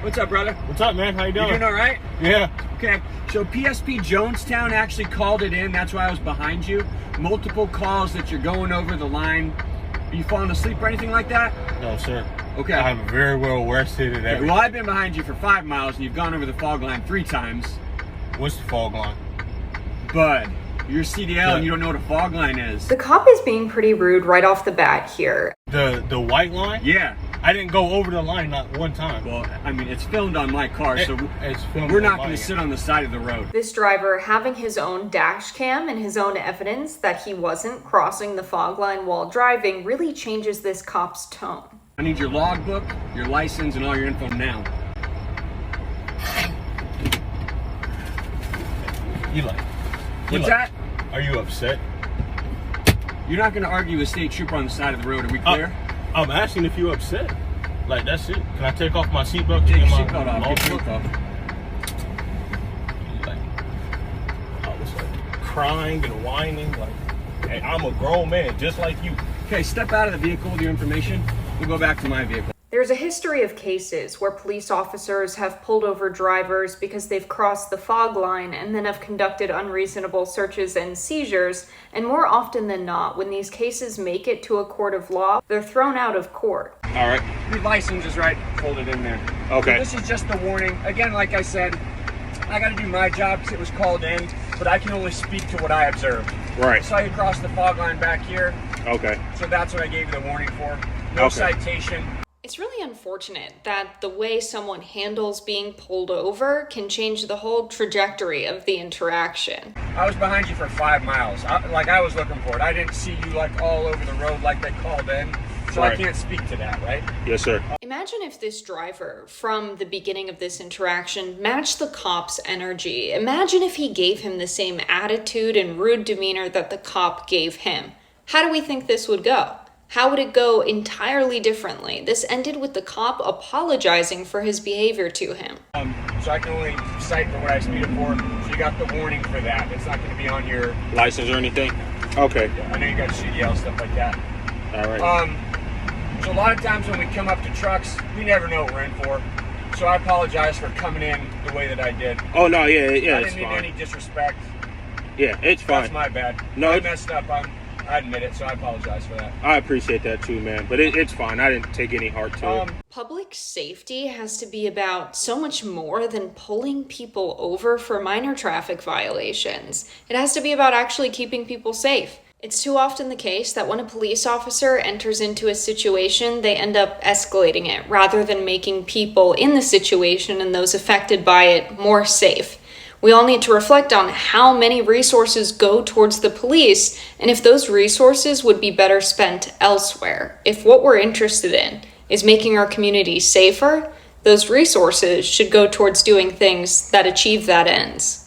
What's up, brother? What's up, man? How you doing? You doing all right? Yeah. Okay, so PSP Jonestown actually called it in. That's why I was behind you. Multiple calls that you're going over the line. Are you falling asleep or anything like that? No, sir. Okay. I'm very well rested and everything. Well, I've been behind you for 5 miles and you've gone over the fog line 3 times. What's the fog line? Bud, you're CDL and you don't know what a fog line is. The cop is being pretty rude right off the bat here. The white line? Yeah. I didn't go over the line not one time. Well, I mean, it's filmed on my car, so it's filmed we're on not my going to end. sit on the side of the road. This driver having his own dash cam and his own evidence that he wasn't crossing the fog line while driving really changes this cop's tone. I need your logbook, your license, and all your info now. Eli. What's that? Are you upset? You're not going to argue with state trooper on the side of the road. Are we clear? I'm asking if you're upset. Like, that's it. Can I take off my seatbelt? Take your Get my seatbelt off. Get your logbook? seatbelt off. Like, I was like crying and whining. Like, hey, I'm a grown man, just like you. Okay, step out of the vehicle with your information. We'll go back to my vehicle. There's a history of cases where police officers have pulled over drivers because they've crossed the fog line and then have conducted unreasonable searches and seizures, and more often than not, when these cases make it to a court of law, they're thrown out of court. All right. Your license is right folded in there. Okay. So this is just a warning. Again, like I said, I got to do my job because it was called in, but I can only speak to what I observed. Right. I saw you cross the fog line back here, Okay. so that's what I gave you the warning for. No Okay. citation. It's really unfortunate that the way someone handles being pulled over can change the whole trajectory of the interaction. I was behind you for 5 miles. I was looking for it. I didn't see you like all over the road like they called in, so I Right. can't speak to that, right? Yes, sir. Imagine if this driver, from the beginning of this interaction, matched the cop's energy. Imagine if he gave him the same attitude and rude demeanor that the cop gave him. How do we think this would go? How would it go entirely differently? This ended with the cop apologizing for his behavior to him. So I can only cite for what I speeded for. So you got the warning for that. It's not going to be on your. License or anything? Okay. I know you got CDL stuff like that. All right. So a lot of times when we come up to trucks, we never know what we're in for. So I apologize for coming in the way that I did. Oh no, yeah, I it's didn't mean fine. any disrespect. Yeah, it's fine. That's my bad. No, I it's- messed up. I admit it, so I apologize for that. I appreciate that too, man. But it's fine. I didn't take any heart to it. Public safety has to be about so much more than pulling people over for minor traffic violations. It has to be about actually keeping people safe. It's too often the case that when a police officer enters into a situation, they end up escalating it rather than making people in the situation and those affected by it more safe. We all need to reflect on how many resources go towards the police and if those resources would be better spent elsewhere. If what we're interested in is making our community safer, those resources should go towards doing things that achieve that ends.